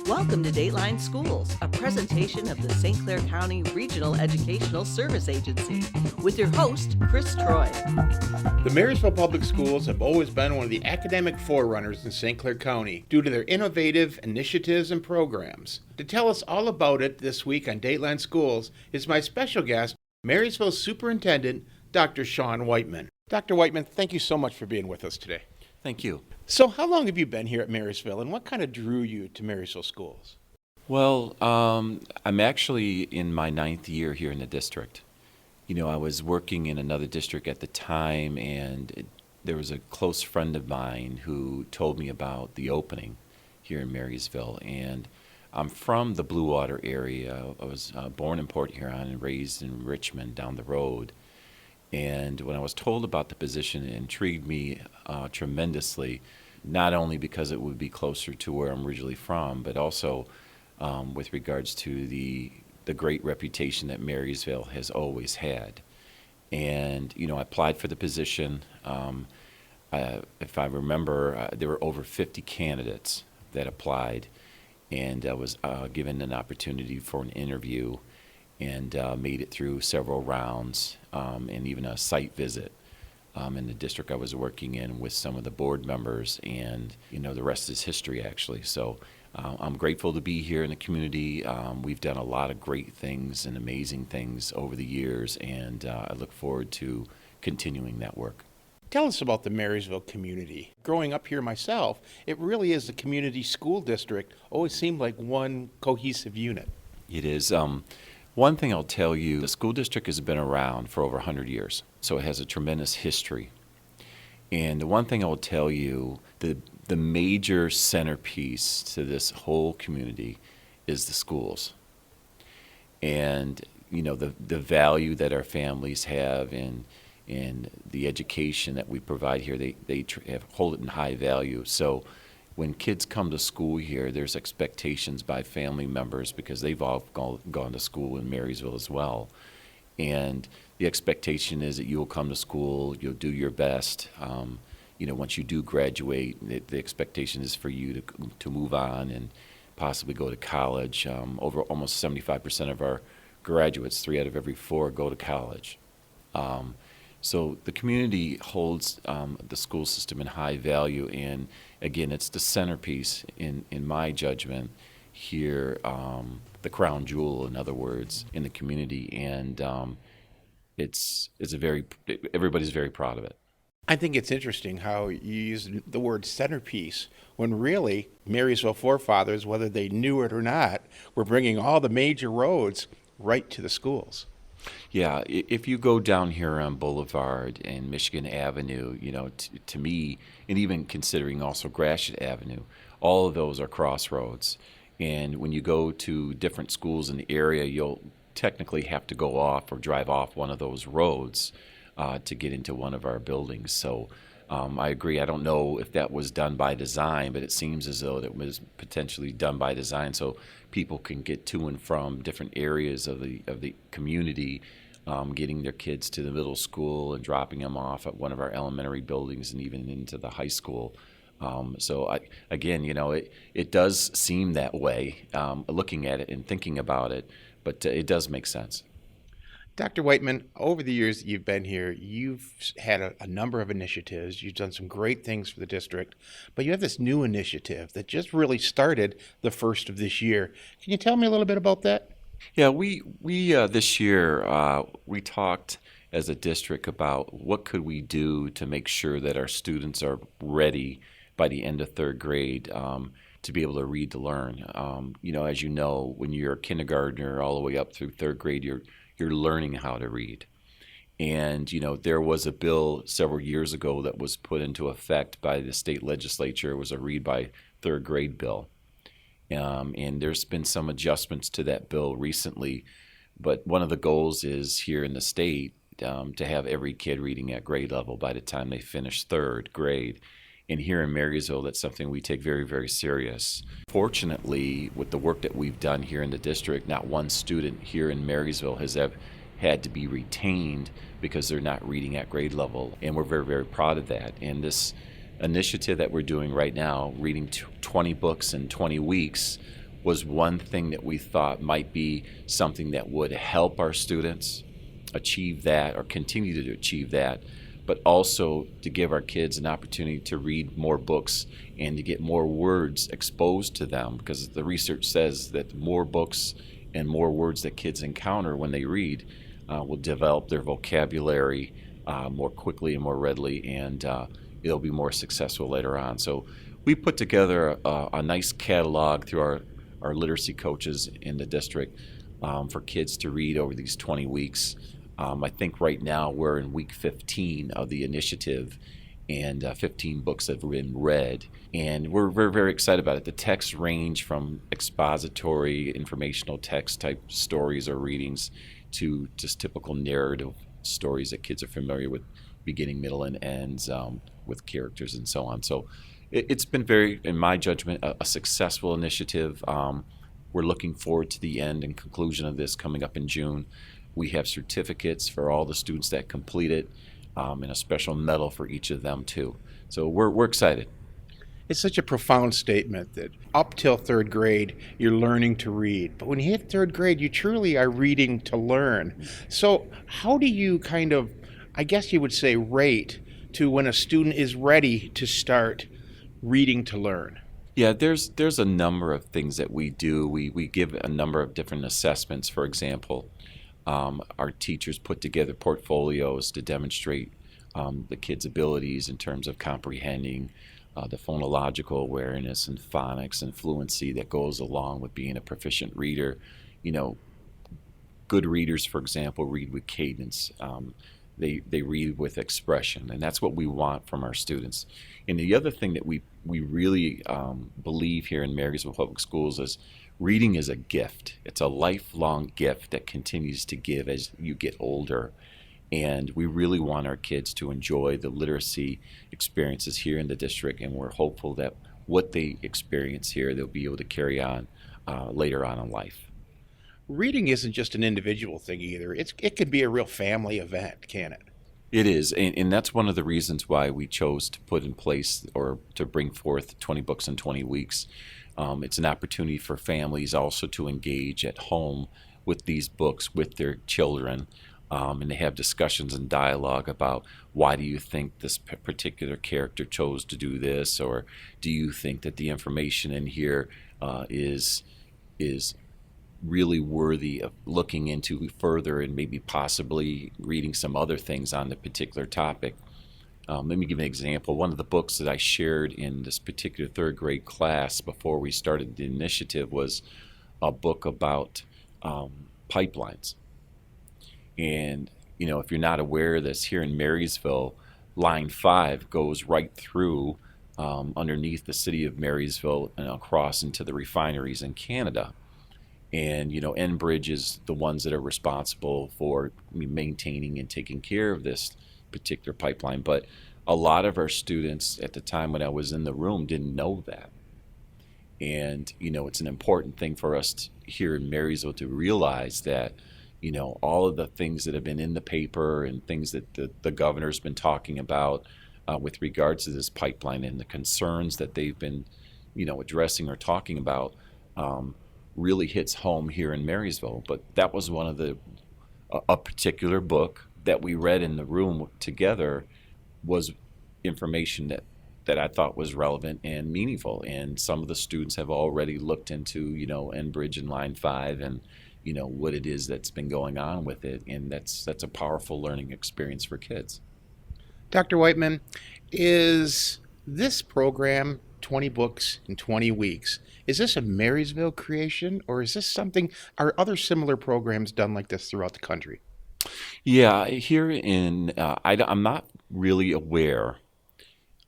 Welcome to Dateline Schools, a presentation of the St. Clair County Regional Educational Service Agency, with your host, Chris Troy. The Marysville Public Schools have always been one of the academic forerunners in St. Clair County due to their innovative initiatives and programs. To tell us all about it this week on Dateline Schools is my special guest, Marysville Superintendent Dr. Shawn Wightman. Dr. Wightman, thank you so much for being with us today. Thank you. So how long have you been here at Marysville, and what kind of drew you to Marysville Schools? Well, I'm actually in my 9th year here in the district. You know, I was working in another district at the time, and there was a close friend of mine who told me about the opening here in Marysville. And I'm from the Blue Water area. I was born in Port Huron and raised in Richmond down the road. And when I was told about the position, it intrigued me tremendously, not only because it would be closer to where I'm originally from, but also with regards to the great reputation that Marysville has always had. And, you know, I applied for the position. If I remember, there were over 50 candidates that applied, and I was given an opportunity for an interview and made it through several rounds and even a site visit in the district I was working in with some of the board members, and you know, the rest is history actually. So I'm grateful to be here in the community. We've done a lot of great things and amazing things over the years, and I look forward to continuing that work. Tell us about the Marysville community. Growing up here myself, it really is a community school district. Always seemed like one cohesive unit. It is. One thing I'll tell you, the school district has been around for over 100 years, so it has a tremendous history. And the one thing I will tell you, the major centerpiece to this whole community is the schools. And, you know, the value that our families have and the education that we provide here, they hold it in high value. So when kids come to school here, there's expectations by family members because they've all gone to school in Marysville as well. And the expectation is that you'll come to school, you'll do your best. You know, once you do graduate, the expectation is for you to move on and possibly go to college. Over almost 75% of our graduates, 3 out of every 4, go to college. So the community holds the school system in high value, and again, it's the centerpiece in my judgment here, the crown jewel, in other words, in the community, and everybody's very proud of it. I think it's interesting how you use the word centerpiece when really Marysville forefathers, whether they knew it or not, were bringing all the major roads right to the schools. Yeah, if you go down here on Boulevard and Michigan Avenue, you know, to me, and even considering also Gratiot Avenue, all of those are crossroads. And when you go to different schools in the area, you'll technically have to go off or drive off one of those roads to get into one of our buildings. So I agree. I don't know if that was done by design, but it seems as though it was potentially done by design so people can get to and from different areas of the community, getting their kids to the middle school and dropping them off at one of our elementary buildings and even into the high school. So again, you know, it does seem that way, looking at it and thinking about it, but it does make sense. Dr. Wightman, over the years that you've been here, you've had a number of initiatives. You've done some great things for the district, but you have this new initiative that just really started the first of this year. Can you tell me a little bit about that? Yeah, we this year, we talked as a district about what could we do to make sure that our students are ready by the end of 3rd grade to be able to read to learn. You know, as you know, when you're a kindergartner all the way up through 3rd grade, you're learning how to read. And, you know, there was a bill several years ago that was put into effect by the state legislature. It was a read by 3rd grade bill. And there's been some adjustments to that bill recently. But one of the goals is here in the state to have every kid reading at grade level by the time they finish 3rd grade. And here in Marysville, that's something we take very, very serious. Fortunately, with the work that we've done here in the district, not one student here in Marysville has had to be retained because they're not reading at grade level. And we're very, very proud of that. And this initiative that we're doing right now, reading 20 books in 20 weeks, was one thing that we thought might be something that would help our students achieve that or continue to achieve that, but also to give our kids an opportunity to read more books and to get more words exposed to them, because the research says that more books and more words that kids encounter when they read will develop their vocabulary more quickly and more readily, and it'll be more successful later on. So we put together a nice catalog through our literacy coaches in the district for kids to read over these 20 weeks. I think right now we're in week 15 of the initiative, and 15 books have been read, and we're very, very excited about it. The texts range from expository, informational text type stories or readings to just typical narrative stories that kids are familiar with, beginning, middle, and ends, with characters and so on. So it's been very, in my judgment, a successful initiative. We're looking forward to the end and conclusion of this coming up in June. We have certificates for all the students that complete it, and a special medal for each of them too. So we're excited. It's such a profound statement that up till third grade, you're learning to read. But when you hit third grade, you truly are reading to learn. So how do you kind of, I guess you would say, rate to when a student is ready to start reading to learn? Yeah, there's a number of things that we do. We give a number of different assessments. For example, our teachers put together portfolios to demonstrate the kids' abilities in terms of comprehending, the phonological awareness and phonics and fluency that goes along with being a proficient reader. You know, good readers, for example, read with cadence. They read with expression, and that's what we want from our students. And the other thing that we really believe here in Marysville Public Schools is reading is a gift. It's a lifelong gift that continues to give as you get older. And we really want our kids to enjoy the literacy experiences here in the district, and we're hopeful that what they experience here, they'll be able to carry on later on in life. Reading isn't just an individual thing either. It can be a real family event, can it? It is, and that's one of the reasons why we chose to put in place or to bring forth 20 books in 20 weeks. It's an opportunity for families also to engage at home with these books with their children, and they have discussions and dialogue about why do you think this particular character chose to do this, or do you think that the information in here is really worthy of looking into further and maybe possibly reading some other things on the particular topic. Let me give an example. One of the books that I shared in this particular third grade class before we started the initiative was a book about pipelines. And, you know, if you're not aware of this, here in Marysville, Line 5 goes right through underneath the city of Marysville and across into the refineries in Canada. And, you know, Enbridge is the ones that are responsible for maintaining and taking care of this particular pipeline. But a lot of our students at the time when I was in the room didn't know that. And, you know, it's an important thing for us here in Marysville to realize that, you know, all of the things that have been in the paper and things that the governor's been talking about with regards to this pipeline and the concerns that they've been, you know, addressing or talking about really hits home here in Marysville. But that was one of a particular book that we read in the room together was information that I thought was relevant and meaningful. And some of the students have already looked into, you know, Enbridge and Line 5 and, you know, what it is that's been going on with it. And that's a powerful learning experience for kids. Dr. Wightman, is this program 20 books in 20 weeks? Is this a Marysville creation, or is this something, are other similar programs done like this throughout the country? Yeah, here in, I'm not really aware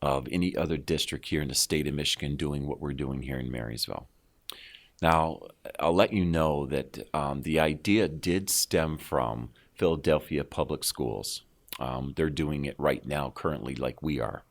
of any other district here in the state of Michigan doing what we're doing here in Marysville. Now, I'll let you know that the idea did stem from Philadelphia Public Schools. They're doing it right now currently like we are.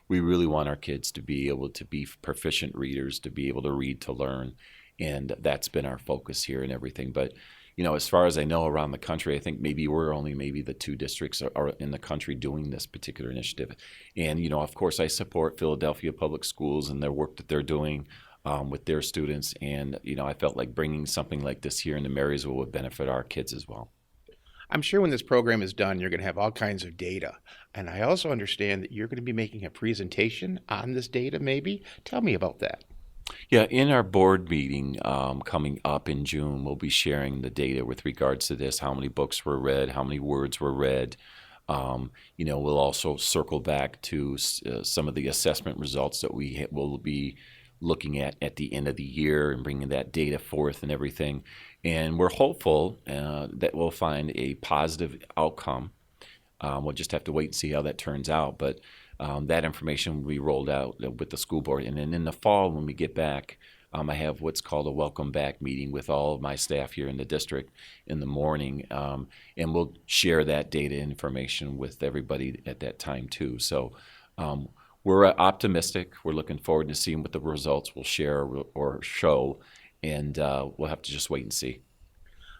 We really want our kids to be able to be proficient readers, to be able to read, to learn, and that's been our focus here and everything. But, you know, as far as I know around the country, I think we're only the two districts are in the country doing this particular initiative. And, you know, of course, I support Philadelphia Public Schools and their work that they're doing. with their students. And, I felt like bringing something like this here into Marysville would benefit our kids as well. I'm sure when this program is done, you're going to have all kinds of data. And I also understand that you're going to be making a presentation on this data, maybe. Tell me about that. Yeah, in our board meeting coming up in June, we'll be sharing the data with regards to this, how many books were read, how many words were read. We'll also circle back to some of the assessment results that we will be looking at the end of the year and bringing that data forth and everything. And we're hopeful that we'll find a positive outcome. We'll just have to wait and see how that turns out. But that information will be rolled out with the school board. And then in the fall, when we get back, I have what's called a welcome back meeting with all of my staff here in the district in the morning. And we'll share that data information with everybody at that time too. So we're optimistic. We're looking forward to seeing what the results will share or show. And we'll have to just wait and see.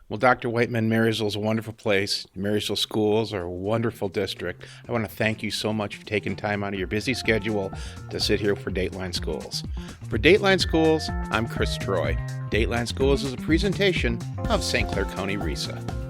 Well, Dr. Wightman, Marysville is a wonderful place. Marysville Schools are a wonderful district. I want to thank you so much for taking time out of your busy schedule to sit here for Dateline Schools. For Dateline Schools, I'm Chris Troy. Dateline Schools is a presentation of St. Clair County RESA.